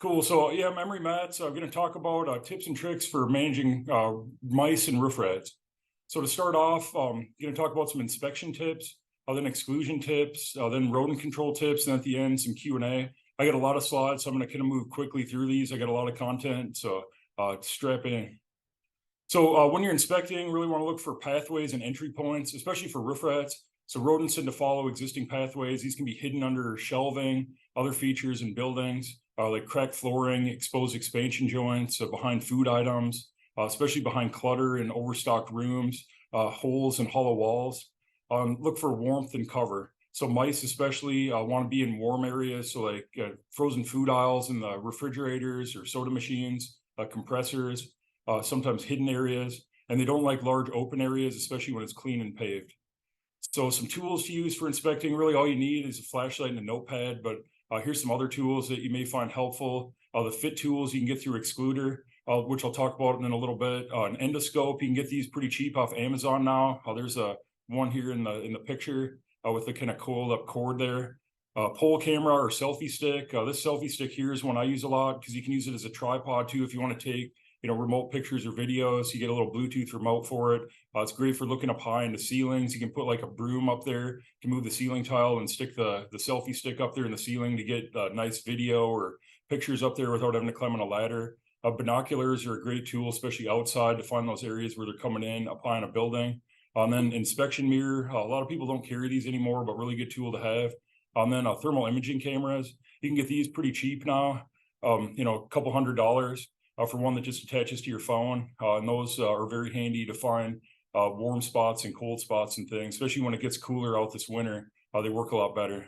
Cool. So yeah, memory mats. I'm going to talk about tips and tricks for managing mice and roof rats. So to start off, I'm going to talk about some inspection tips, then exclusion tips, then rodent control tips, and at the end some Q&A. I got a lot of slides, so I'm going to kind of move quickly through these. I got a lot of content, so strap in. So when you're inspecting, really want to look for pathways and entry points, especially for roof rats. So rodents tend to follow existing pathways. These can be hidden under shelving, other features in buildings, like cracked flooring, exposed expansion joints, behind food items, especially behind clutter and overstocked rooms, holes and hollow walls. Look for warmth and cover. So mice especially want to be in warm areas, so like frozen food aisles in the refrigerators or soda machines, compressors, sometimes hidden areas, and they don't like large open areas, especially when it's clean and paved. So some tools to use for inspecting, really all you need is a flashlight and a notepad, but here's some other tools that you may find helpful. The fit tools you can get through Excluder, which I'll talk about in a little bit. An endoscope, you can get these pretty cheap off Amazon now. There's a one here in the picture with the kind of coiled up cord there. Pole camera or selfie stick. This selfie stick here is one I use a lot because you can use it as a tripod too if you want to take remote pictures or videos. You get a little Bluetooth remote for it. It's great for looking up high into ceilings. You can put like a broom up there to move the ceiling tile and stick the selfie stick up there in the ceiling to get nice video or pictures up there without having to climb on a ladder. Binoculars are a great tool, especially outside, to find those areas where they're coming in up high in a building. And then inspection mirror. A lot of people don't carry these anymore, but really good tool to have. And then thermal imaging cameras. You can get these pretty cheap now, a couple $100. For one that just attaches to your phone. And those are very handy to find warm spots and cold spots and things, especially when it gets cooler out this winter. They work a lot better.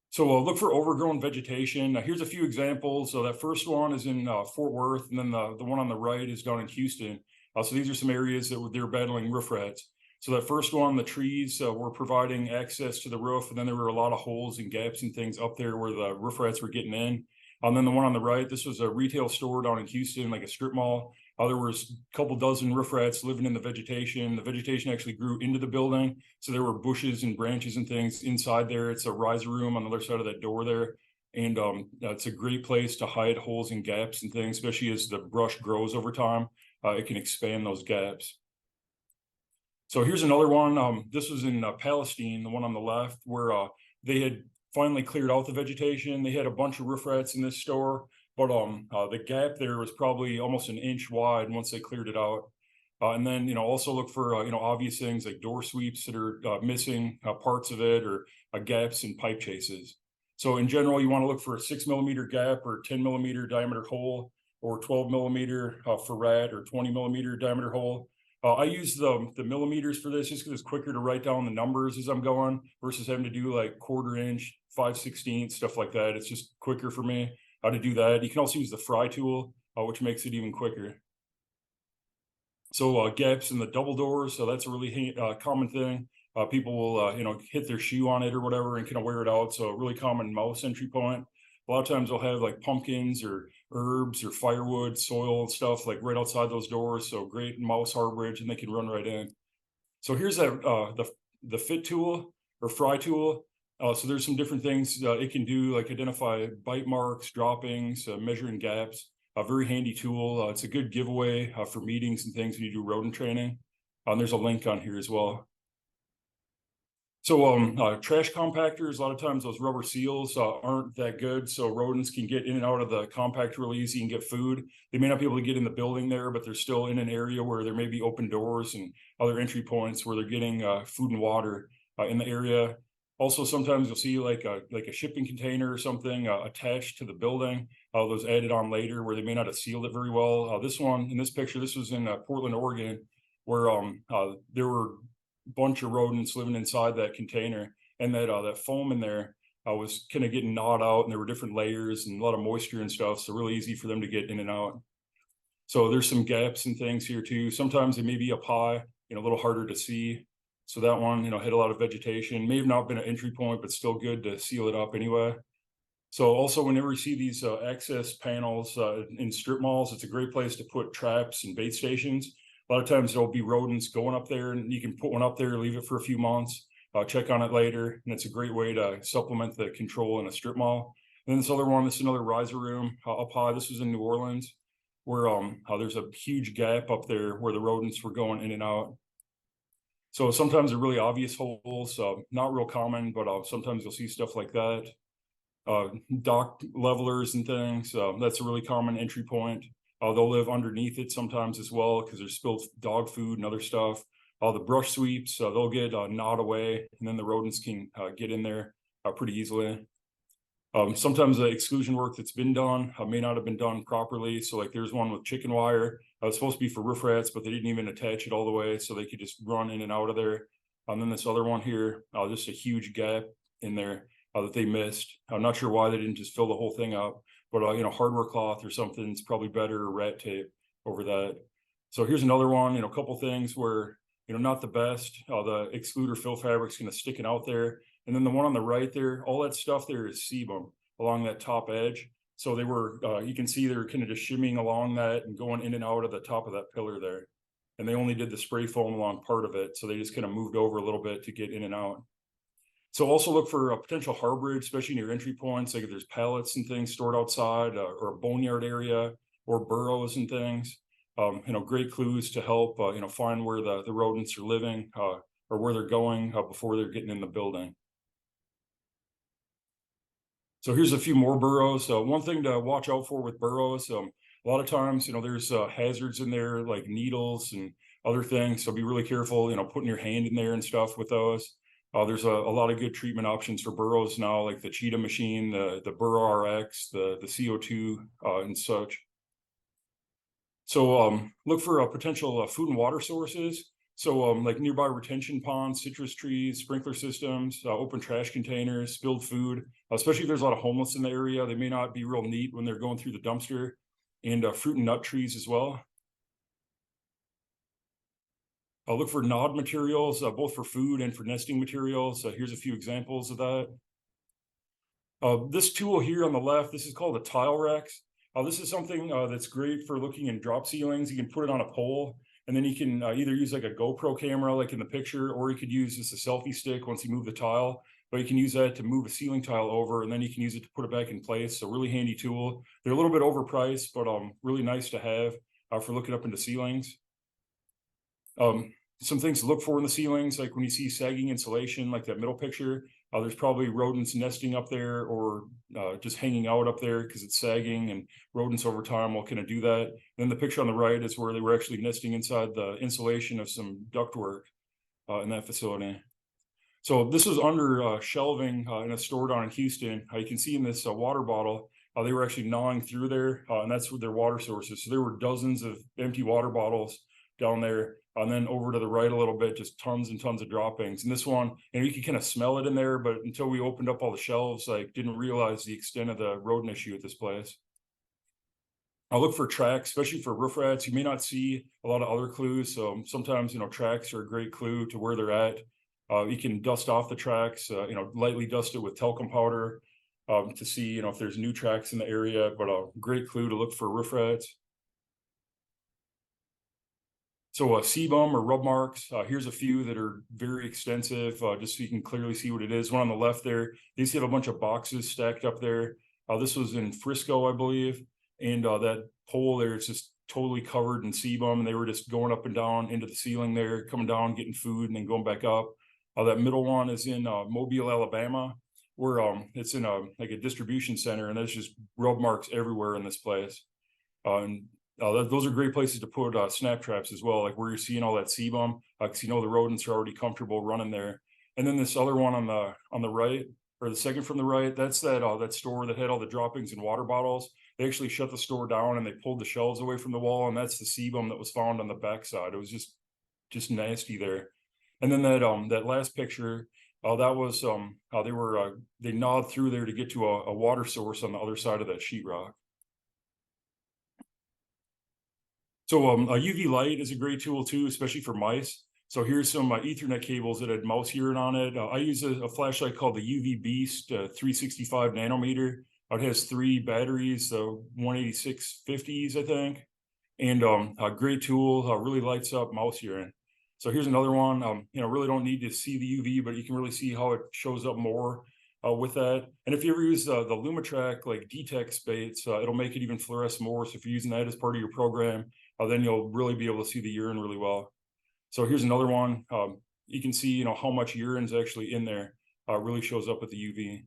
So look for overgrown vegetation. Here's a few examples. So that first one is in Fort Worth, and then the one on the right is down in Houston. So these are some areas that they're battling roof rats. So that first one, the trees were providing access to the roof, and then there were a lot of holes and gaps and things up there where the roof rats were getting in. And then the one on the right, this was a retail store down in Houston, like a strip mall. There was a couple dozen roof rats living in the vegetation. The vegetation actually grew into the building. So there were bushes and branches and things inside there. It's a riser room on the other side of that door there. And it's a great place to hide holes and gaps and things, especially as the brush grows over time. It can expand those gaps. So here's another one. This was in Palestine, the one on the left, where they had finally cleared out the vegetation. They had a bunch of roof rats in this store, but the gap there was probably almost an inch wide once they cleared it out. And then, also look for, obvious things like door sweeps that are missing parts of it, or gaps in pipe chases. So in general, you want to look for a 6 millimeter gap or 10 millimeter diameter hole, or 12 millimeter for rat, or 20 millimeter diameter hole. I use the millimeters for this just because it's quicker to write down the numbers as I'm going versus having to do like 1/4 inch, 5/16, stuff like that. It's just quicker for me to do that. You can also use the fry tool, which makes it even quicker. So gaps in the double doors, so that's a really common thing. People will, hit their shoe on it or whatever and kind of wear it out. So a really common mouse entry point. A lot of times they'll have like pumpkins or herbs or firewood, soil and stuff like right outside those doors. So great mouse harborage, and they can run right in. So here's that the fit tool or fry tool. So there's some different things it can do, like identify bite marks, droppings, measuring gaps. A very handy tool. It's a good giveaway for meetings and things when you do rodent training. And there's a link on here as well. So trash compactors, a lot of times those rubber seals aren't that good. So rodents can get in and out of the compactor really easy and get food. They may not be able to get in the building there, but they're still in an area where there may be open doors and other entry points where they're getting food and water in the area. Also, sometimes you'll see like a shipping container or something attached to the building. Those added on later where they may not have sealed it very well. This one in this picture, this was in Portland, Oregon, where there were bunch of rodents living inside that container, and that foam in there was kind of getting gnawed out, and there were different layers and a lot of moisture and stuff, so really easy for them to get in and out. So there's some gaps and things here too. Sometimes they may be up high, a little harder to see. So that one, had a lot of vegetation, may have not been an entry point, but still good to seal it up anyway. So also, whenever you see these access panels in strip malls, it's a great place to put traps and bait stations. A lot of times there'll be rodents going up there, and you can put one up there, leave it for a few months, check on it later. And it's a great way to supplement the control in a strip mall. then this other one, this is another riser room up high. This was in New Orleans, where there's a huge gap up there where the rodents were going in and out. So sometimes they're really obvious holes, not real common, but sometimes you'll see stuff like that. Dock levelers and things, that's a really common entry point. They'll live underneath it sometimes as well because there's spilled dog food and other stuff. The brush sweeps, they'll get gnawed away, and then the rodents can get in there pretty easily. Sometimes the exclusion work that's been done may not have been done properly. So like there's one with chicken wire. It was supposed to be for roof rats, but they didn't even attach it all the way, so they could just run in and out of there. And then this other one here, just a huge gap in there that they missed. I'm not sure why they didn't just fill the whole thing up, but hardware cloth or something is probably better, or rat tape over that. So here's another one, a couple things where, not the best. The excluder fill fabric's going to sticking out there. And then the one on the right there, all that stuff there is sebum along that top edge. So they were, you can see they're kind of just shimmying along that and going in and out of the top of that pillar there. And they only did the spray foam along part of it. So they just kind of moved over a little bit to get in and out. So also look for a potential harborage, especially near entry points. Like if there's pallets and things stored outside, or a boneyard area, or burrows and things. Great clues to help, find where the rodents are living, or where they're going before they're getting in the building. So here's a few more burrows. One thing to watch out for with burrows, a lot of times, there's hazards in there like needles and other things. So be really careful, putting your hand in there and stuff with those. There's a lot of good treatment options for burrows now, like the Cheetah machine, the Burrow RX, the CO2 and such. So look for potential food and water sources. So like nearby retention ponds, citrus trees, sprinkler systems, open trash containers, spilled food, especially if there's a lot of homeless in the area. They may not be real neat when they're going through the dumpster, and fruit and nut trees as well. Look for nod materials, both for food and for nesting materials. Here's a few examples of that. This tool here on the left, this is called a tile rex. This is something that's great for looking in drop ceilings. You can put it on a pole, and then you can either use like a GoPro camera like in the picture, or you could use just a selfie stick once you move the tile. But you can use that to move a ceiling tile over, and then you can use it to put it back in place. So really handy tool. They're a little bit overpriced, but really nice to have for looking up into ceilings. Some things to look for in the ceilings, like when you see sagging insulation, like that middle picture, there's probably rodents nesting up there, or just hanging out up there because it's sagging, and rodents over time will kind of do that. Then the picture on the right is where they were actually nesting inside the insulation of some ductwork in that facility. So this was under shelving in a store down in Houston. You can see in this water bottle, they were actually gnawing through there, and that's their water sources. So there were dozens of empty water bottles down there. And then over to the right a little bit, just tons and tons of droppings. And this one, you can kind of smell it in there, but until we opened up all the shelves, like didn't realize the extent of the rodent issue at this place. I'll look for tracks, especially for roof rats. You may not see a lot of other clues. So sometimes, tracks are a great clue to where they're at. You can dust off the tracks, lightly dust it with talcum powder to see, if there's new tracks in the area, but a great clue to look for roof rats. So sebum or rub marks, here's a few that are very extensive, just so you can clearly see what it is. One on the left there, these have a bunch of boxes stacked up there. This was in Frisco, I believe. And that pole there, it's just totally covered in sebum. And they were just going up and down into the ceiling there, coming down, getting food, and then going back up. That middle one is in Mobile, Alabama, where it's in like a distribution center. And there's just rub marks everywhere in this place. And those are great places to put snap traps as well, like where you're seeing all that sebum, because the rodents are already comfortable running there. And then this other one on the right, or the second from the right, that's that store that had all the droppings and water bottles. They actually shut the store down and they pulled the shelves away from the wall, and that's the sebum that was found on the backside. It was just nasty there. And then that last picture, that was they gnawed through there to get to a water source on the other side of that sheetrock. So a UV light is a great tool too, especially for mice. So here's some Ethernet cables that had mouse urine on it. I use a flashlight called the UV Beast 365 nanometer. It has 3 batteries, 18650s, I think. And a great tool, really lights up mouse urine. So here's another one. Really don't need to see the UV, but you can really see how it shows up more with that. And if you ever use the Lumitrack like Detex baits, it'll make it even fluoresce more. So if you're using that as part of your program, then you'll really be able to see the urine really well. So here's another one. You can see, how much urine's actually in there. Really shows up with the UV.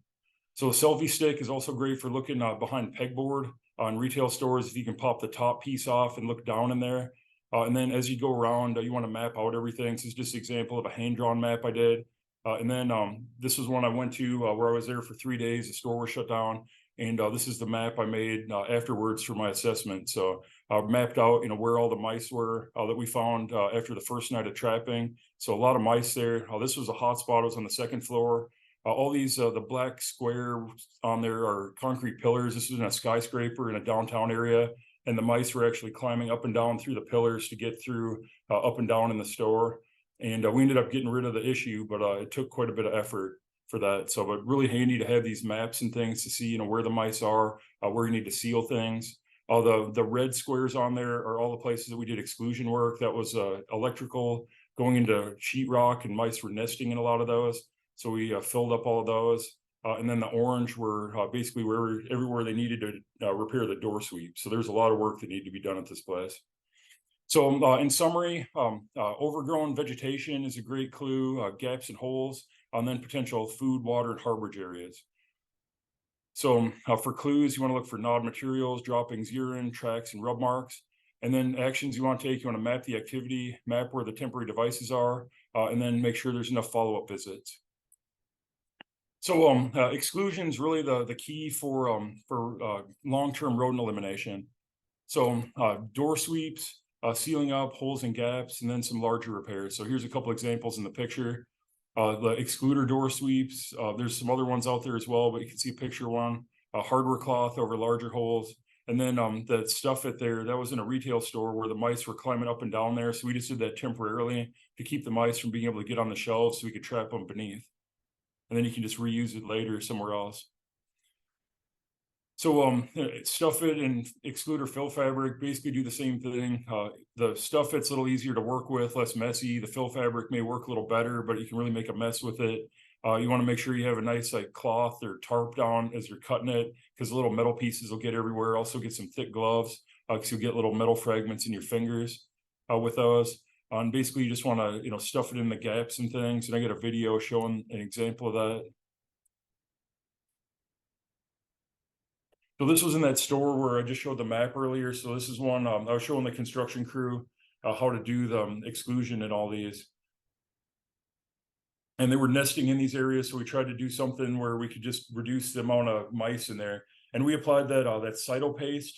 So a selfie stick is also great for looking behind pegboard on retail stores. If you can pop the top piece off and look down in there. And then as you go around, you want to map out everything. So this is just an example of a hand-drawn map I did. And then this was one I went to where I was there for 3 days. The store was shut down. And this is the map I made afterwards for my assessment. So I mapped out, where all the mice were that we found after the first night of trapping. So a lot of mice there. This was a hotspot. It was on the second floor. All these, the black square on there are concrete pillars. This was in a skyscraper in a downtown area. And the mice were actually climbing up and down through the pillars to get through up and down in the store. And we ended up getting rid of the issue, but it took quite a bit of effort for that. So, but really handy to have these maps and things to see, where the mice are, where you need to seal things. The red squares on there are all the places that we did exclusion work. That was electrical going into sheetrock, and mice were nesting in a lot of those. So we filled up all of those. And then the orange were basically everywhere they needed to repair the door sweep. So there's a lot of work that needed to be done at this place. So in summary, overgrown vegetation is a great clue, gaps and holes, and then potential food, water, and harborage areas. So for clues, you want to look for gnawed materials, droppings, urine, tracks, and rub marks. And then actions you want to take, you want to map the activity, map where the temporary devices are, and then make sure there's enough follow-up visits. So exclusion is really the key for long-term rodent elimination. So door sweeps, sealing up holes and gaps, and then some larger repairs. So here's a couple examples in the picture. The excluder door sweeps. There's some other ones out there as well, but you can see a picture one. Hardware cloth over larger holes. And then that stuff at there, that was in a retail store where the mice were climbing up and down there. So we just did that temporarily to keep the mice from being able to get on the shelves so we could trap them beneath. And then you can just reuse it later somewhere else. So stuff it in excluder fill fabric, basically do the same thing. The stuff it's a little easier to work with, less messy. The fill fabric may work a little better, but you can really make a mess with it. You want to make sure you have a nice cloth or tarp down as you're cutting it, because the little metal pieces will get everywhere. Also get some thick gloves, because you'll get little metal fragments in your fingers with those. And basically you just want to stuff it in the gaps and things. And I got a video showing an example of that. So this was in that store where I just showed the map earlier. So this is one I was showing the construction crew how to do the exclusion in all these. And they were nesting in these areas, so we tried to do something where we could just reduce the amount of mice in there. And we applied that cytopaste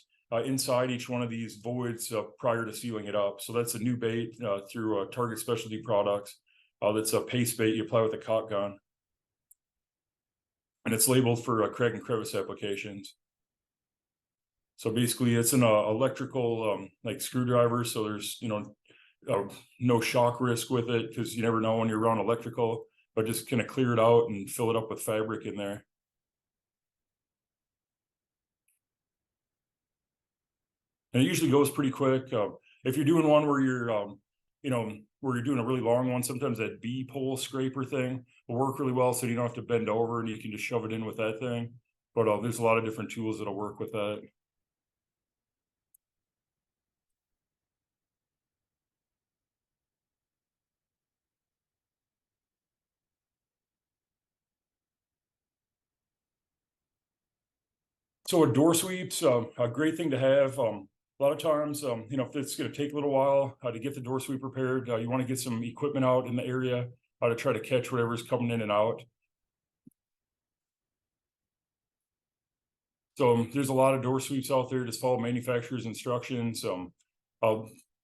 inside each one of these voids prior to sealing it up. So that's a new bait through Target Specialty Products. That's a paste bait you apply with a caulk gun. And it's labeled for crack and crevice applications. So basically it's an electrical screwdriver. So there's, no shock risk with it, because you never know when you're around electrical, but just kind of clear it out and fill it up with fabric in there. And it usually goes pretty quick. If you're doing one where you're, where you're doing a really long one, sometimes that bee pole scraper thing will work really well. So you don't have to bend over and you can just shove it in with that thing. But there's a lot of different tools that'll work with that. So with door sweeps, a great thing to have. A lot of times, if it's going to take a little while to get the door sweep repaired, you want to get some equipment out in the area to try to catch whatever's coming in and out. So there's a lot of door sweeps out there. Just follow manufacturer's instructions.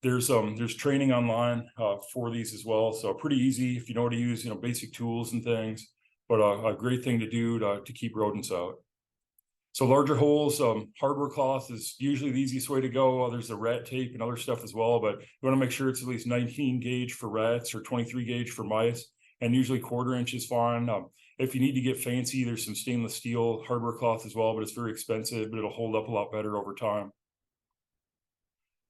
There's training online for these as well. So pretty easy if you know how to use basic tools and things. But a great thing to do to keep rodents out. So larger holes, hardware cloth is usually the easiest way to go. There's the rat tape and other stuff as well, but you want to make sure it's at least 19 gauge for rats or 23 gauge for mice, and usually 1/4 inch is fine. If you need to get fancy, there's some stainless steel hardware cloth as well, but it's very expensive, but it'll hold up a lot better over time.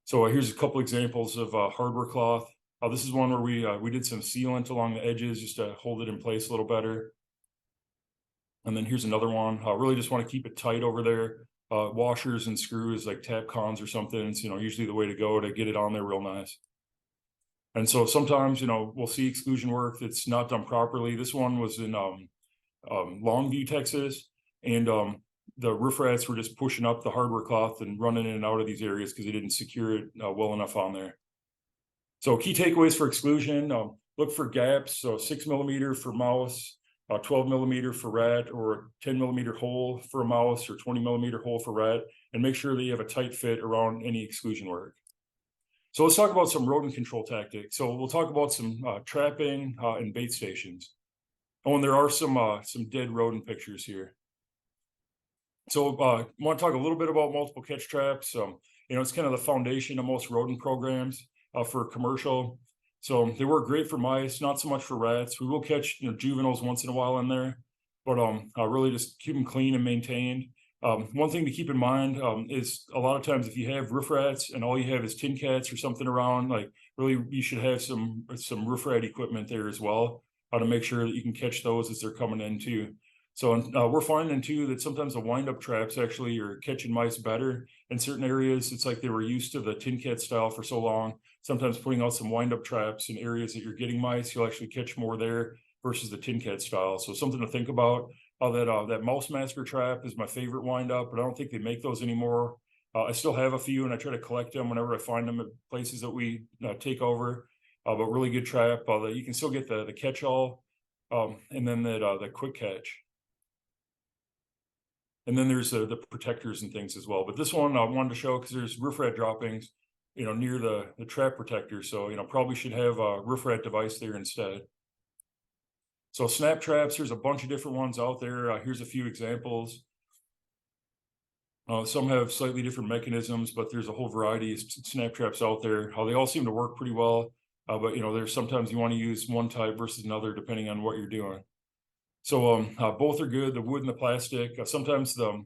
So here's a couple examples of hardware cloth. This is one where we did some sealant along the edges just to hold it in place a little better. And then here's another one. I really just want to keep it tight over there. Washers and screws like tap cons or something, it's, usually the way to go to get it on there real nice. And so sometimes, we'll see exclusion work that's not done properly. This one was in Longview, Texas, and the roof rats were just pushing up the hardware cloth and running in and out of these areas because they didn't secure it well enough on there. So key takeaways for exclusion: look for gaps. So 6mm for mouse, 12mm for rat, or 10mm hole for a mouse, or 20mm hole for rat, and make sure that you have a tight fit around any exclusion work. So let's talk about some rodent control tactics. So we'll talk about some trapping and bait stations. Oh, and there are some dead rodent pictures here. So I want to talk a little bit about multiple catch traps. It's kind of the foundation of most rodent programs for commercial. So they work great for mice, not so much for rats. We will catch juveniles once in a while in there, but really just keep them clean and maintained. One thing to keep in mind is a lot of times if you have roof rats and all you have is tin cats or something around, like really you should have some roof rat equipment there as well to make sure that you can catch those as they're coming in too. So we're finding too that sometimes the wind-up traps actually are catching mice better in certain areas. It's like they were used to the tin cat style for so long. Sometimes putting out some wind-up traps in areas that you're getting mice, you'll actually catch more there versus the tin cat style. So something to think about. That mouse masker trap is my favorite wind-up, but I don't think they make those anymore. I still have a few, and I try to collect them whenever I find them at places that we take over. But really good trap. You can still get the catch-all, and then the quick catch. And then there's the protectors and things as well. But this one I wanted to show because there's roof rat droppings, near the trap protector. So, probably should have a roof rat device there instead. So snap traps, there's a bunch of different ones out there. Here's a few examples. Some have slightly different mechanisms, but there's a whole variety of snap traps out there. They all seem to work pretty well. But there's sometimes you want to use one type versus another depending on what you're doing. So both are good, the wood and the plastic. Sometimes the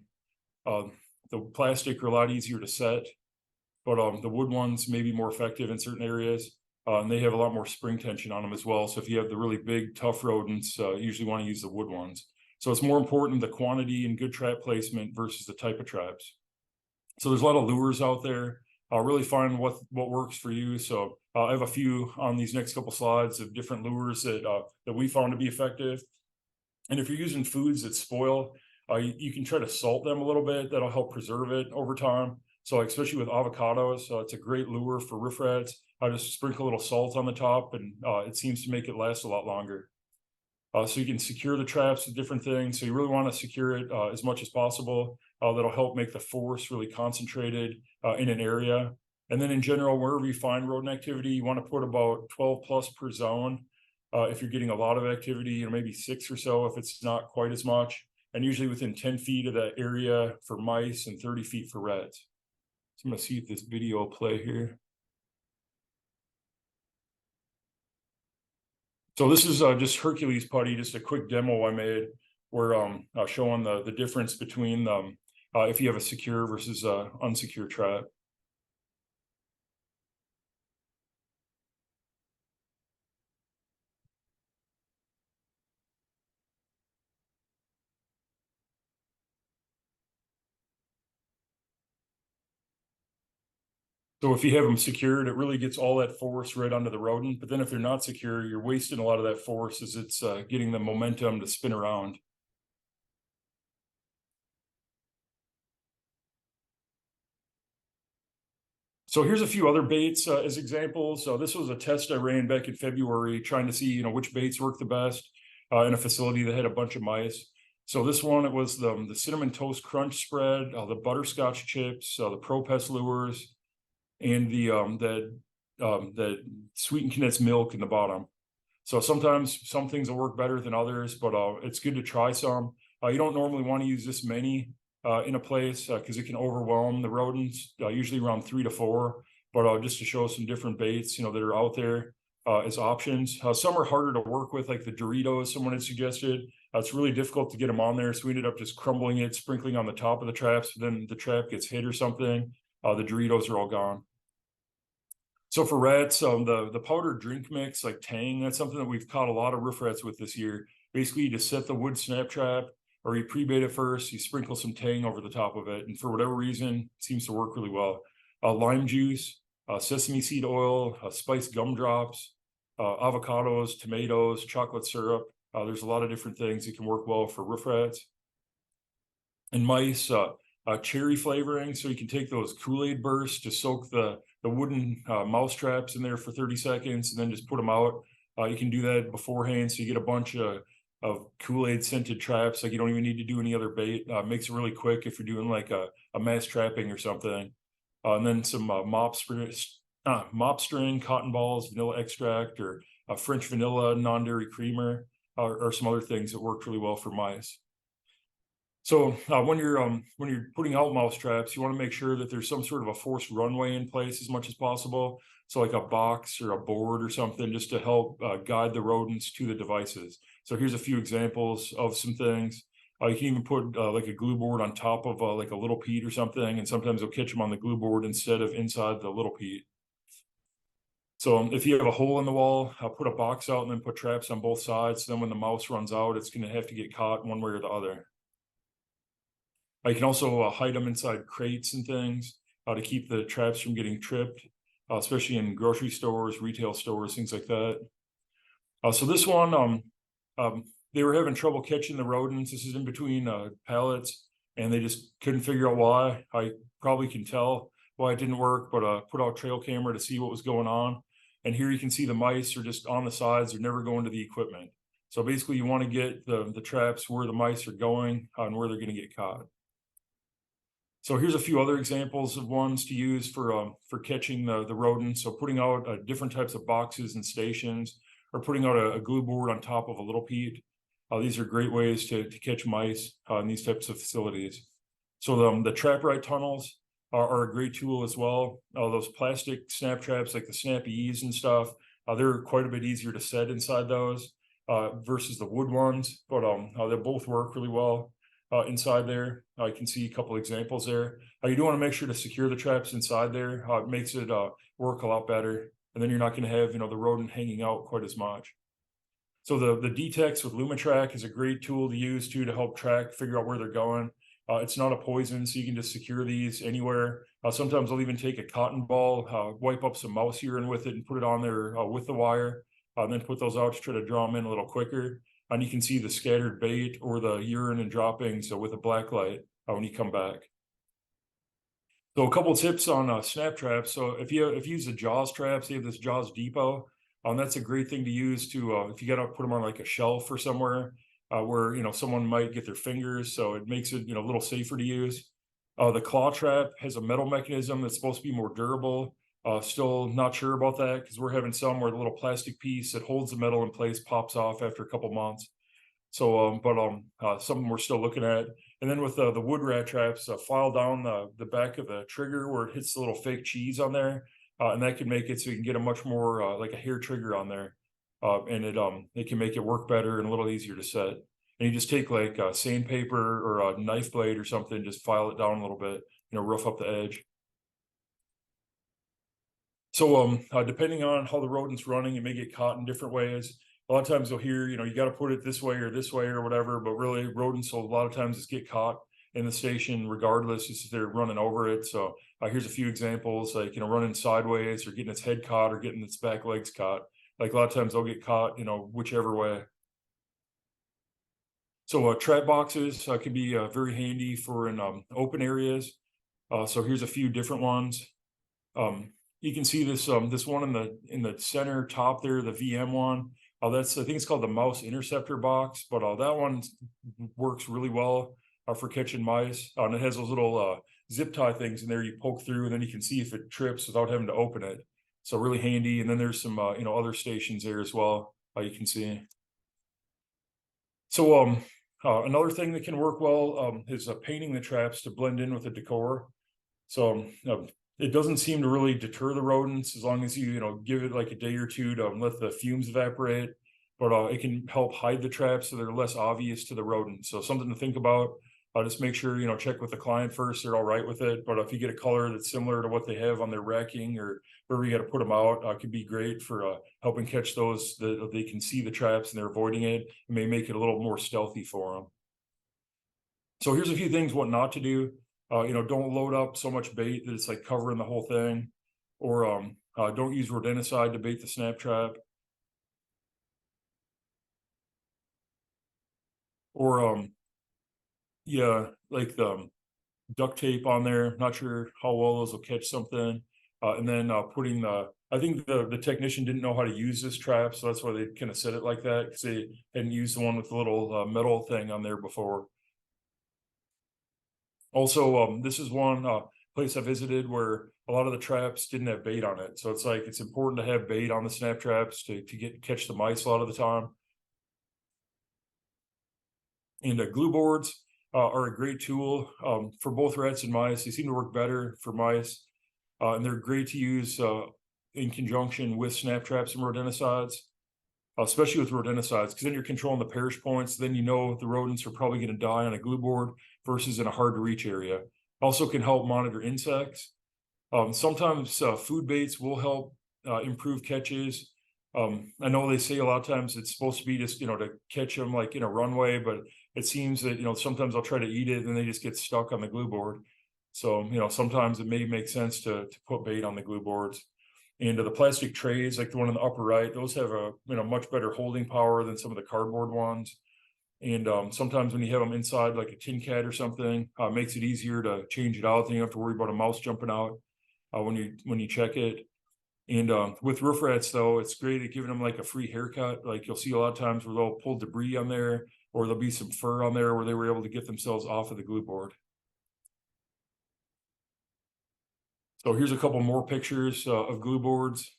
plastic are a lot easier to set, but the wood ones may be more effective in certain areas. And they have a lot more spring tension on them as well. So if you have the really big, tough rodents, you usually want to use the wood ones. So it's more important the quantity and good trap placement versus the type of traps. So there's a lot of lures out there. Really find what works for you. So I have a few on these next couple slides of different lures that we found to be effective. And if you're using foods that spoil, you can try to salt them a little bit. That'll help preserve it over time. So especially with avocados, it's a great lure for roof rats. I just sprinkle a little salt on the top, and it seems to make it last a lot longer. So you can secure the traps with different things. So you really want to secure it as much as possible. That'll help make the force really concentrated in an area. And then in general, wherever you find rodent activity, you want to put about 12 plus per zone. If you're getting a lot of activity, maybe 6 or so if it's not quite as much, and usually within 10 feet of that area for mice and 30 feet for rats. So I'm going to see if this video will play here. So this is just Hercules putty, just a quick demo I made where showing the difference between if you have a secure versus unsecure trap. So if you have them secured, it really gets all that force right onto the rodent. But then if they're not secure, you're wasting a lot of that force as it's getting the momentum to spin around. So here's a few other baits as examples. So this was a test I ran back in February, trying to see which baits work the best in a facility that had a bunch of mice. So this one, it was the cinnamon toast crunch spread, the butterscotch chips, the Pro Pest lures, and the sweetened condensed milk in the bottom. So sometimes some things will work better than others, but it's good to try some. You don't normally want to use this many in a place because it can overwhelm the rodents, usually around 3 to 4. But just to show some different baits, that are out there as options. Some are harder to work with, like the Doritos someone had suggested. It's really difficult to get them on there, so we ended up just crumbling it, sprinkling on the top of the traps. Then the trap gets hit or something. The Doritos are all gone. So for rats, the powdered drink mix, like Tang, that's something that we've caught a lot of roof rats with this year. Basically, you just set the wood snap trap, or you pre-bait it first, you sprinkle some tang over the top of it, and for whatever reason, it seems to work really well. Lime juice, sesame seed oil, spiced gumdrops, avocados, tomatoes, chocolate syrup. There's a lot of different things that can work well for roof rats. And mice, cherry flavoring, so you can take those Kool-Aid bursts to soak the wooden mouse traps in there for 30 seconds and then just put them out. You can do that beforehand, so you get a bunch of Kool-Aid scented traps. Like, you don't even need to do any other bait. Makes it really quick if you're doing like a mass trapping or something. And then some mop string, cotton balls, vanilla extract, or French vanilla, non-dairy creamer, or some other things that work really well for mice. So when you're putting out mouse traps, you want to make sure that there's some sort of a forced runway in place as much as possible. So like a box or a board or something, just to help guide the rodents to the devices. So here's a few examples of some things. You can even put like a glue board on top of like a little peat or something, and sometimes they'll catch them on the glue board instead of inside the little peat. So if you have a hole in the wall, I'll put a box out and then put traps on both sides. So then when the mouse runs out, it's going to have to get caught one way or the other. You can also hide them inside crates and things to keep the traps from getting tripped, especially in grocery stores, retail stores, things like that. So this one, they were having trouble catching the rodents. This is in between pallets, and they just couldn't figure out why. I probably can tell why it didn't work, but put out trail camera to see what was going on. And here you can see the mice are just on the sides. They're never going to the equipment. So basically you want to get the traps where the mice are going and where they're going to get caught. So here's a few other examples of ones to use for catching the rodents. So putting out different types of boxes and stations, or putting out a glue board on top of a little peat. These are great ways to catch mice in these types of facilities. So the trap right tunnels are a great tool as well. Those plastic snap traps, like the Snappy E's and stuff, they're quite a bit easier to set inside those versus the wood ones, but they both work really well. Inside there, you can see a couple examples there. You do want to make sure to secure the traps inside there. It makes it work a lot better, and then you're not going to have the rodent hanging out quite as much. So the D-Tex with Lumitrack is a great tool to use too, to help figure out where they're going. It's not a poison, so you can just secure these anywhere. Sometimes I'll even take a cotton ball, wipe up some mouse urine with it, and put it on there with the wire, and then put those out to try to draw them in a little quicker. And you can see the scattered bait or the urine and droppings with a black light when you come back. So a couple tips on snap traps. So if you use the Jaws traps, you have this Jaws Depot. That's a great thing to use to if you got to put them on like a shelf or somewhere where someone might get their fingers. So it makes it a little safer to use. The claw trap has a metal mechanism that's supposed to be more durable. Still not sure about that, because we're having some where the little plastic piece that holds the metal in place pops off after a couple months. So, something we're still looking at. And then with the wood rat traps, file down the back of the trigger where it hits the little fake cheese on there, and that can make it so you can get a much more like a hair trigger on there, and it can make it work better and a little easier to set. And you just take like sandpaper or a knife blade or something, just file it down a little bit, rough up the edge. So depending on how the rodent's running, it may get caught in different ways. A lot of times you'll hear, you got to put it this way or whatever, but really rodents will a lot of times just get caught in the station regardless, just if they're running over it. So here's a few examples, like, running sideways or getting its head caught or getting its back legs caught. Like a lot of times they'll get caught, whichever way. So trap boxes can be very handy for in open areas. So here's a few different ones. You can see this this one in the center top there, the VM one. I think it's called the mouse interceptor box, but that one works really well for catching mice. And it has those little zip tie things in there you poke through, and then you can see if it trips without having to open it. So really handy. And then there's some other stations there as well. You can see. So another thing that can work well is painting the traps to blend in with the decor. So it doesn't seem to really deter the rodents as long as you give it like a day or two to let the fumes evaporate, but it can help hide the traps so they're less obvious to the rodents. So something to think about. Just make sure check with the client first, they're all right with it. But if you get a color that's similar to what they have on their racking or wherever you got to put them out, it could be great for helping catch those that they can see the traps and they're avoiding it. It may make it a little more stealthy for them. So here's a few things what not to do. Don't load up so much bait that it's like covering the whole thing, or don't use rodenticide to bait the snap trap, or yeah, like the duct tape on there. Not sure how well those will catch something. And then putting I think the technician didn't know how to use this trap, so that's why they kind of set it like that, because they hadn't used the one with the little metal thing on there before. Also, this is one place I visited where a lot of the traps didn't have bait on it. So it's like it's important to have bait on the snap traps to catch the mice a lot of the time. And glue boards are a great tool for both rats and mice. They seem to work better for mice, and they're great to use in conjunction with snap traps and rodenticides, especially with rodenticides, because then you're controlling the perish points. Then you know the rodents are probably going to die on a glue board versus in a hard to reach area. Also can help monitor insects. Sometimes food baits will help improve catches. I know they say a lot of times it's supposed to be just, to catch them like in a runway, but it seems that, sometimes I'll try to eat it and they just get stuck on the glue board. So, sometimes it may make sense to put bait on the glue boards. And the plastic trays, like the one in the upper right, those have a, much better holding power than some of the cardboard ones. And sometimes when you have them inside like a tin can or something, makes it easier to change it out. Then you don't have to worry about a mouse jumping out when you check it. And with roof rats, though, it's great at giving them like a free haircut. Like you'll see a lot of times where they'll pull debris on there, or there'll be some fur on there where they were able to get themselves off of the glue board. So here's a couple more pictures of glue boards.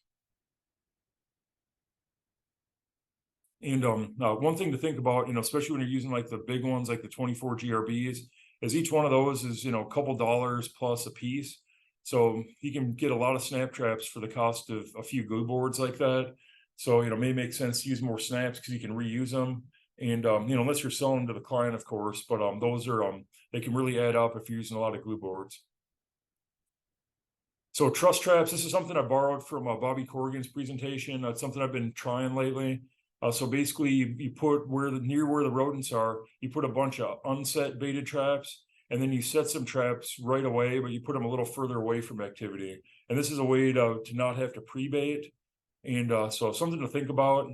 And one thing to think about, especially when you're using like the big ones, like the 24 GRBs, is each one of those is, a couple dollars plus a piece. So you can get a lot of snap traps for the cost of a few glue boards like that. So, it may make sense to use more snaps because you can reuse them. And, unless you're selling them to the client, of course, but those are, they can really add up if you're using a lot of glue boards. So truss traps, this is something I borrowed from Bobby Corrigan's presentation. That's something I've been trying lately. So basically you put near where the rodents are, you put a bunch of unset baited traps, and then you set some traps right away, but you put them a little further away from activity. And this is a way to not have to pre-bait. And so something to think about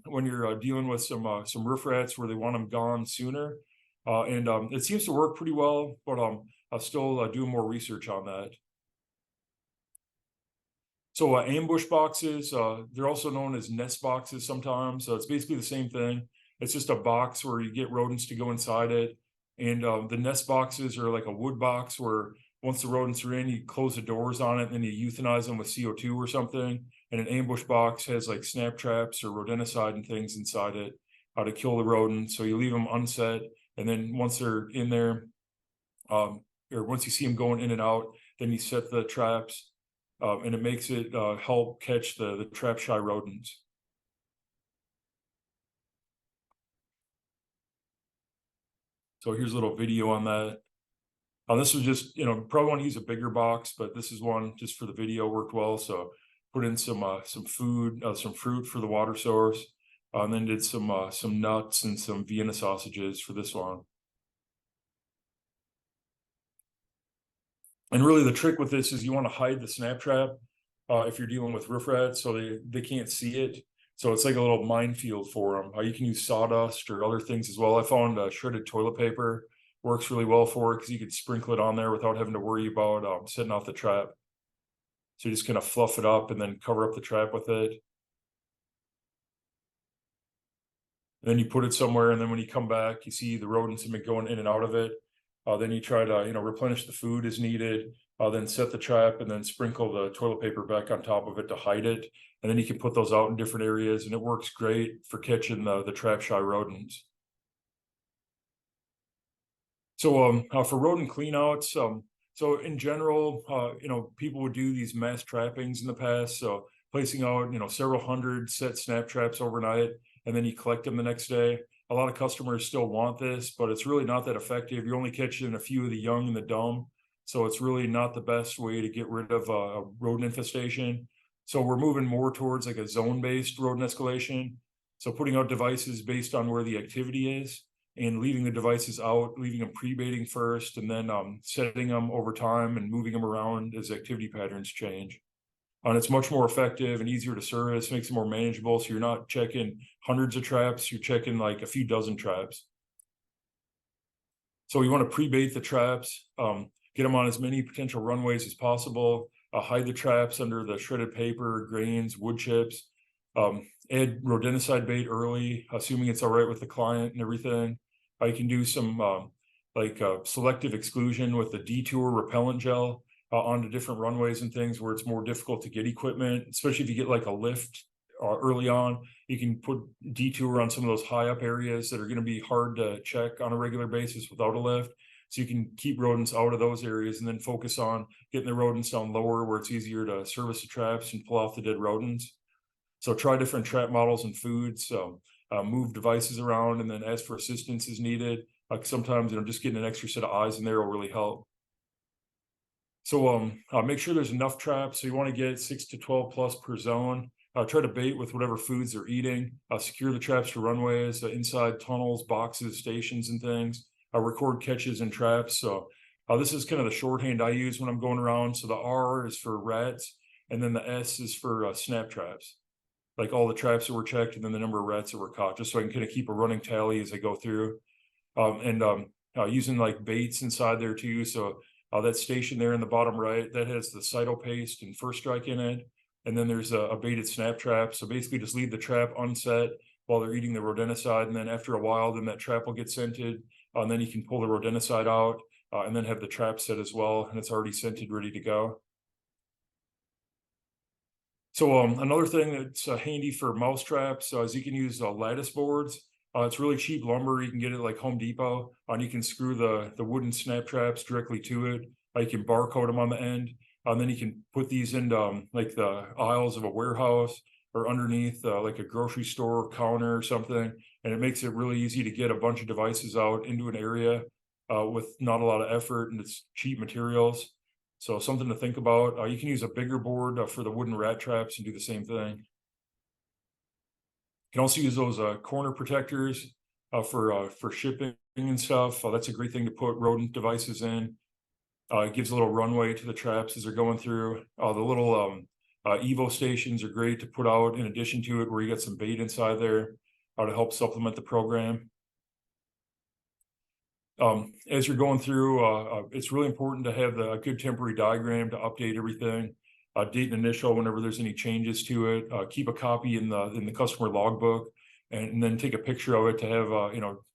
when you're dealing with some roof rats where they want them gone sooner. And it seems to work pretty well, but I'll still do more research on that. So ambush boxes, they're also known as nest boxes sometimes. So it's basically the same thing. It's just a box where you get rodents to go inside it. And the nest boxes are like a wood box where once the rodents are in, you close the doors on it and then you euthanize them with CO2 or something. And an ambush box has like snap traps or rodenticide and things inside it to kill the rodents. So you leave them unset. And then once they're in there, or once you see them going in and out, then you set the traps. And it makes it help catch the trap shy rodents. So here's a little video on that. This was just, probably want to use a bigger box, but this is one just for the video, worked well. So put in some food, some fruit for the water source, and then did some nuts and some Vienna sausages for this one. And really the trick with this is you want to hide the snap trap if you're dealing with roof rats, so they can't see it. So it's like a little minefield for them. You can use sawdust or other things as well. I found shredded toilet paper works really well for it because you could sprinkle it on there without having to worry about setting off the trap. So you just kind of fluff it up and then cover up the trap with it. And then you put it somewhere, and then when you come back, you see the rodents have been going in and out of it. Then you try to, replenish the food as needed, then set the trap and then sprinkle the toilet paper back on top of it to hide it. And then you can put those out in different areas, and it works great for catching the trap shy rodents. So for rodent cleanouts, so in general, people would do these mass trappings in the past. So placing out, several hundred set snap traps overnight, and then you collect them the next day. A lot of customers still want this, but it's really not that effective. You're only catching a few of the young and the dumb. So it's really not the best way to get rid of a rodent infestation. So we're moving more towards like a zone-based rodent escalation. So putting out devices based on where the activity is. and leaving the devices out, leaving them pre-baiting first, and then setting them over time and moving them around as activity patterns change. And it's much more effective and easier to service, makes it more manageable. So you're not checking hundreds of traps, you're checking like a few dozen traps. So you want to pre-bait the traps, get them on as many potential runways as possible, hide the traps under the shredded paper, grains, wood chips, add rodenticide bait early, assuming it's all right with the client and everything. You can do some selective exclusion with the detour repellent gel onto different runways and things where it's more difficult to get equipment, especially if you get like a lift early on. You can put detour on some of those high up areas that are going to be hard to check on a regular basis without a lift. So you can keep rodents out of those areas and then focus on getting the rodents down lower where it's easier to service the traps and pull off the dead rodents. So try different trap models and foods, move devices around, and then ask for assistance as needed. Sometimes, just getting an extra set of eyes in there will really help. So make sure there's enough traps. So you want to get 6 to 12 plus per zone. Try to bait with whatever foods they're eating. Secure the traps to runways, inside tunnels, boxes, stations, and things. Record catches and traps. So this is kind of the shorthand I use when I'm going around. So the R is for rats, and then the S is for snap traps. Like all the traps that were checked, and then the number of rats that were caught, just so I can kind of keep a running tally as I go through. Using like baits inside there too. So that station there in the bottom right, that has the cytopaste and first strike in it. And then there's a baited snap trap. So basically just leave the trap unset while they're eating the rodenticide. And then after a while, then that trap will get scented. And then you can pull the rodenticide out and then have the trap set as well. And it's already scented, ready to go. So another thing that's handy for mouse traps is you can use lattice boards. It's really cheap lumber. You can get it like Home Depot, and you can screw the wooden snap traps directly to it. You can barcode them on the end, and then you can put these into like the aisles of a warehouse or underneath like a grocery store counter or something. And it makes it really easy to get a bunch of devices out into an area with not a lot of effort, and it's cheap materials. So something to think about. You can use a bigger board for the wooden rat traps and do the same thing. You can also use those corner protectors for shipping and stuff. That's a great thing to put rodent devices in. It gives a little runway to the traps as they're going through. The little Evo stations are great to put out in addition to it, where you got some bait inside there to help supplement the program. As you're going through, it's really important to have a good temporary diagram to update everything. Date and initial whenever there's any changes to it. Keep a copy in the customer logbook, and then take a picture of it to have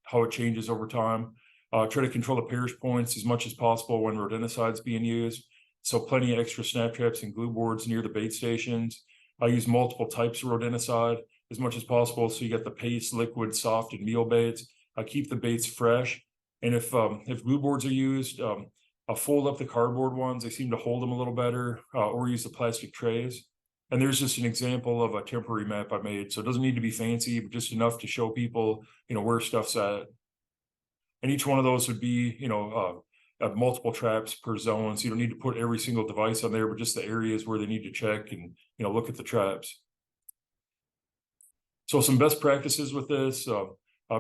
how it changes over time. Try to control the parish points as much as possible when rodenticide is being used. So plenty of extra snap traps and glue boards near the bait stations. I use multiple types of rodenticide as much as possible. So you got the paste, liquid, soft, and meal baits. Keep the baits fresh. And if glue boards are used, I'll fold up the cardboard ones. They seem to hold them a little better, or use the plastic trays. And there's just an example of a temporary map I made. So it doesn't need to be fancy, but just enough to show people, where stuff's at. And each one of those would be, multiple traps per zone. So you don't need to put every single device on there, but just the areas where they need to check and, look at the traps. So some best practices with this,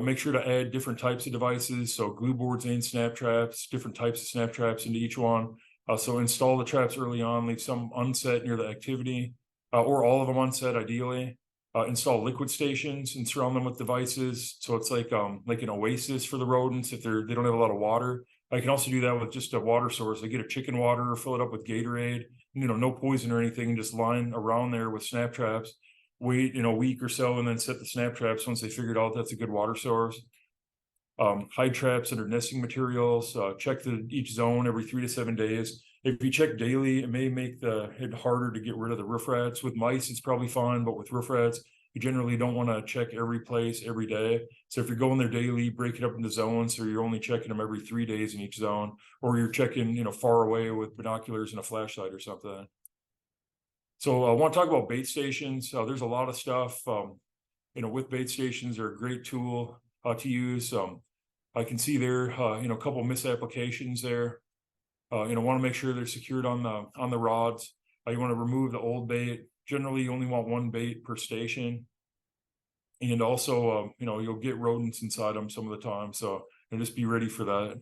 make sure to add different types of devices. So glue boards and snap traps, different types of snap traps into each one. So install the traps early on, leave some unset near the activity, or all of them unset ideally. Install liquid stations and surround them with devices. So it's like an oasis for the rodents if they don't have a lot of water. I can also do that with just a water source. I get a chicken water, fill it up with Gatorade, no poison or anything, and just line around there with snap traps. Wait, a week or so, and then set the snap traps once they figured out that's a good water source. Hide traps under nesting materials. Check each zone every 3 to 7 days. If you check daily, it may make it harder to get rid of the roof rats. With mice, it's probably fine, but with roof rats, you generally don't want to check every place every day. So if you're going there daily, break it up into zones, so you're only checking them every 3 days in each zone, or you're checking, far away with binoculars and a flashlight or something. So I want to talk about bait stations. There's a lot of stuff, with bait stations. They're a great tool to use. I can see there, a couple misapplications there. Want to make sure they're secured on the rods. You want to remove the old bait. Generally, you only want one bait per station. And also, you'll get rodents inside them some of the time. So just be ready for that.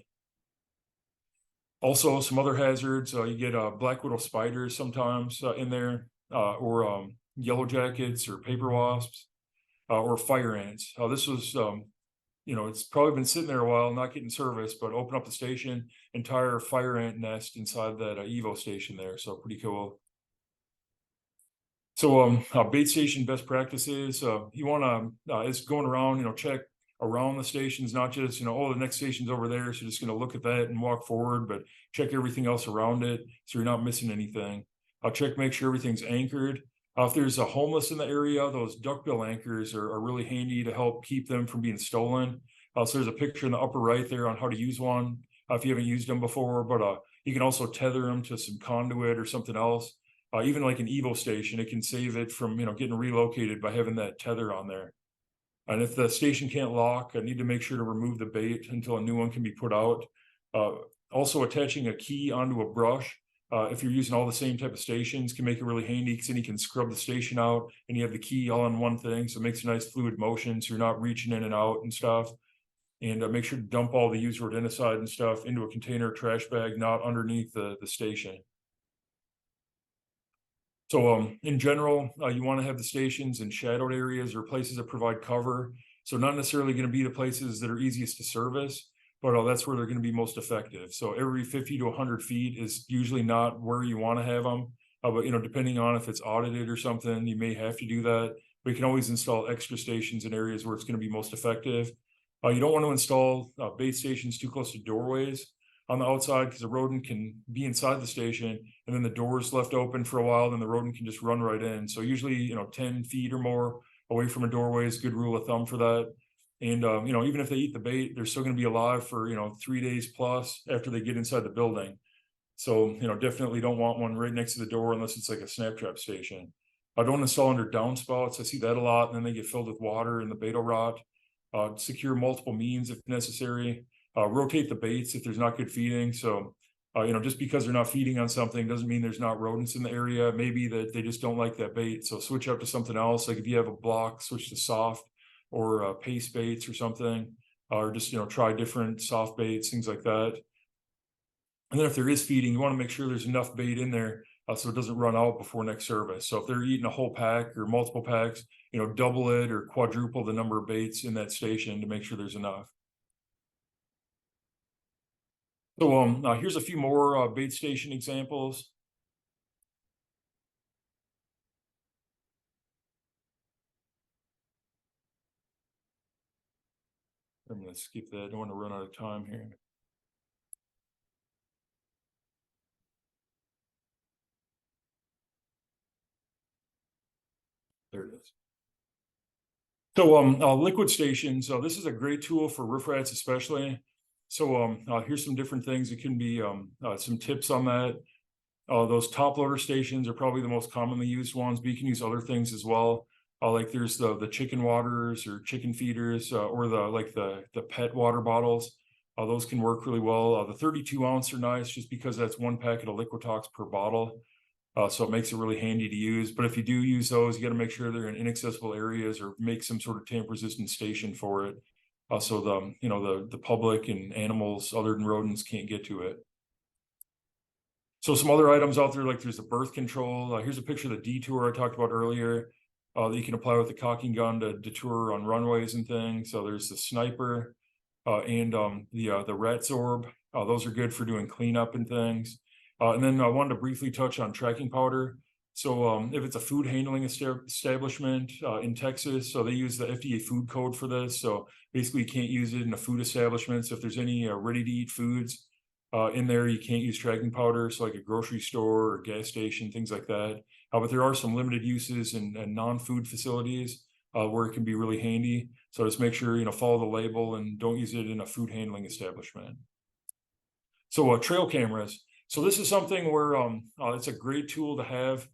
Also, some other hazards, you get black widow spiders sometimes in there, or yellow jackets or paper wasps, or fire ants. This was, it's probably been sitting there a while, not getting service, but open up the station, entire fire ant nest inside that Evo station there. So pretty cool. So bait station best practices, you want to, it's going around, check around the stations, not just, oh, the next station's over there, so you're just going to look at that and walk forward, but check everything else around it so you're not missing anything. I'll check, make sure everything's anchored. If there's a homeless in the area, those duckbill anchors are really handy to help keep them from being stolen. So there's a picture in the upper right there on how to use one if you haven't used them before, but you can also tether them to some conduit or something else. Even like an Evo station, it can save it from getting relocated by having that tether on there. And if the station can't lock, I need to make sure to remove the bait until a new one can be put out. Also, attaching a key onto a brush, if you're using all the same type of stations, can make it really handy because then you can scrub the station out and you have the key all in one thing. So it makes a nice fluid motion so you're not reaching in and out and stuff. And make sure to dump all the used rodenticide and stuff into a container trash bag, not underneath the station. So in general, you want to have the stations in shadowed areas or places that provide cover. So not necessarily going to be the places that are easiest to service, but that's where they're going to be most effective. So every 50 to 100 feet is usually not where you want to have them. But depending on if it's audited or something, you may have to do that. But you can always install extra stations in areas where it's going to be most effective. You don't want to install bait stations too close to doorways on the outside because the rodent can be inside the station and then the door's left open for a while, then the rodent can just run right in. So usually, 10 feet or more away from a doorway is a good rule of thumb for that. And, even if they eat the bait, they're still going to be alive for, 3 days plus after they get inside the building. So, definitely don't want one right next to the door unless it's like a snap trap station. I don't install under downspouts. I see that a lot. And then they get filled with water and the bait will rot. Secure multiple means if necessary. Rotate the baits if there's not good feeding. So, just because they're not feeding on something doesn't mean there's not rodents in the area. Maybe that they just don't like that bait. So switch up to something else. Like if you have a block, switch to soft or paste baits or something, or just, try different soft baits, things like that. And then if there is feeding, you want to make sure there's enough bait in there so it doesn't run out before next service. So if they're eating a whole pack or multiple packs, double it or quadruple the number of baits in that station to make sure there's enough. So here's a few more bait station examples. I'm going to skip that. I don't want to run out of time here. There it is. So liquid stations, this is a great tool for riffrats especially. So here's some different things. It can be some tips on that. Those top loader stations are probably the most commonly used ones, but you can use other things as well. Like there's the chicken waters or chicken feeders, or the pet water bottles. Those can work really well. The 32 ounce are nice just because that's one packet of Liquitox per bottle. So it makes it really handy to use. But if you do use those, you got to make sure they're in inaccessible areas or make some sort of tamper resistant station for it. So the public and animals other than rodents can't get to it. So some other items out there, like there's the birth control. Here's a picture of the detour I talked about earlier that you can apply with the cocking gun to detour on runways and things. So there's the sniper and the rat zorb. Those are good for doing cleanup and things. And then I wanted to briefly touch on tracking powder. So if it's a food handling establishment in Texas, so they use the FDA food code for this. So basically you can't use it in a food establishment. So if there's any ready to eat foods in there, you can't use tracking powder. So like a grocery store or gas station, things like that. But there are some limited uses in non-food facilities where it can be really handy. So just make sure, follow the label and don't use it in a food handling establishment. So trail cameras. So this is something where it's a great tool to have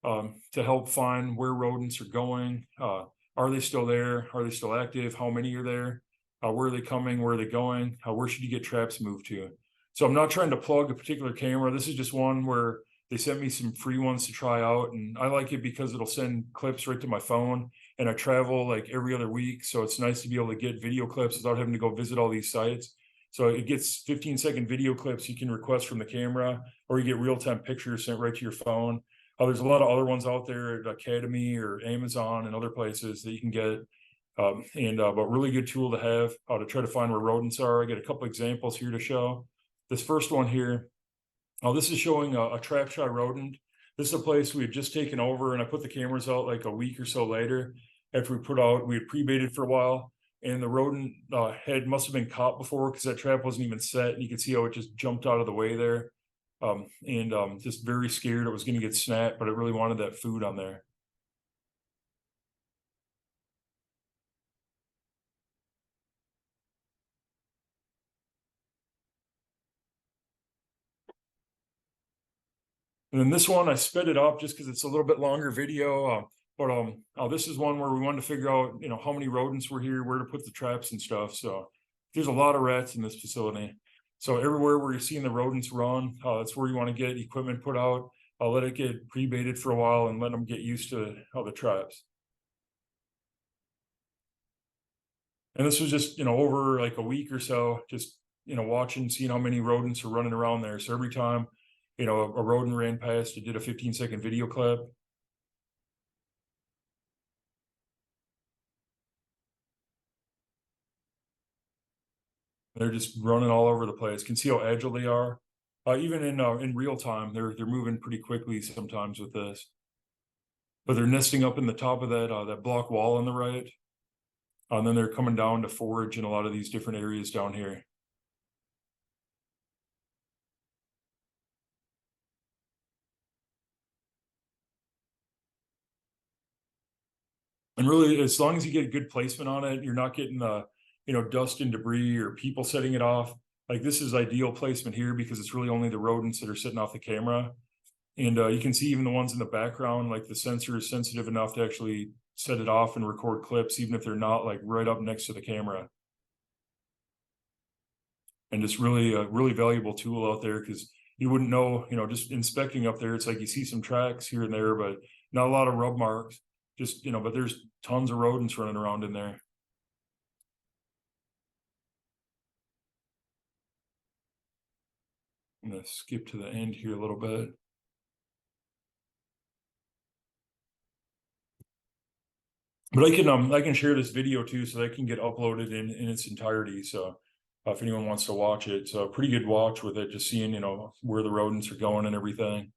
to help find where rodents are going. Are they still there? Are they still active? How many are there? Where are they coming? Where are they going? Where should you get traps moved to? So I'm not trying to plug a particular camera. This is just one where they sent me some free ones to try out. And I like it because it'll send clips right to my phone. and I travel like every other week. So it's nice to be able to get video clips without having to go visit all these sites. So it gets 15-second video clips you can request from the camera, or you get real-time pictures sent right to your phone. There's a lot of other ones out there at Academy or Amazon and other places that you can get. But really good tool to have to try to find where rodents are. I got a couple examples here to show. This first one here, this is showing a trap shot rodent. This is a place we had just taken over, and I put the cameras out like a week or so later after we had pre-baited for a while, and the rodent head must have been caught before because that trap wasn't even set, and you could see how it just jumped out of the way there. Just very scared it was going to get snapped, but it really wanted that food on there. And then this one, I sped it up just because it's a little bit longer video. This is one where we wanted to figure out, how many rodents were here, where to put the traps and stuff. So there's a lot of rats in this facility. So everywhere where you're seeing the rodents run, that's where you want to get equipment put out. I'll let it get pre-baited for a while and let them get used to the traps. And this was just, over like a week or so, just, watching, seeing how many rodents are running around there. So every time, a rodent ran past, it did a 15-second video clip. They're just running all over the place. Can see how agile they are. Even in real time, they're moving pretty quickly sometimes with this. But they're nesting up in the top of that block wall on the right. And then they're coming down to forage in a lot of these different areas down here. And really, as long as you get good placement on it, you're not getting dust and debris or people setting it off. Like this is ideal placement here because it's really only the rodents that are sitting off the camera. And you can see even the ones in the background, like the sensor is sensitive enough to actually set it off and record clips, even if they're not like right up next to the camera. And it's really a really valuable tool out there because you wouldn't know, just inspecting up there, it's like you see some tracks here and there, but not a lot of rub marks. Just, but there's tons of rodents running around in there. I'm gonna skip to the end here a little bit. But I can share this video too, so that can get uploaded in its entirety. So if anyone wants to watch it, it's a pretty good watch with it, just seeing, where the rodents are going and everything.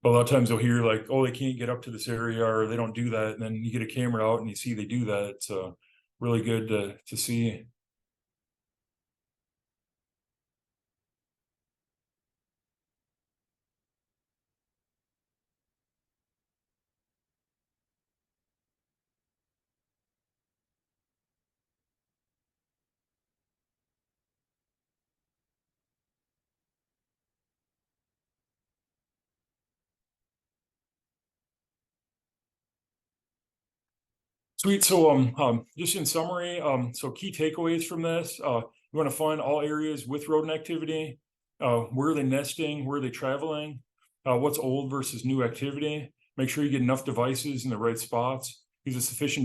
A lot of times you'll hear like, oh, they can't get up to this area or they don't do that. And then you get a camera out and you see they do that. It's really good to see. Sweet. So just in summary, so key takeaways from this, you want to find all areas with rodent activity. Where are they nesting? Where are they traveling? What's old versus new activity? Make sure you get enough devices in the right spots. Use a sufficient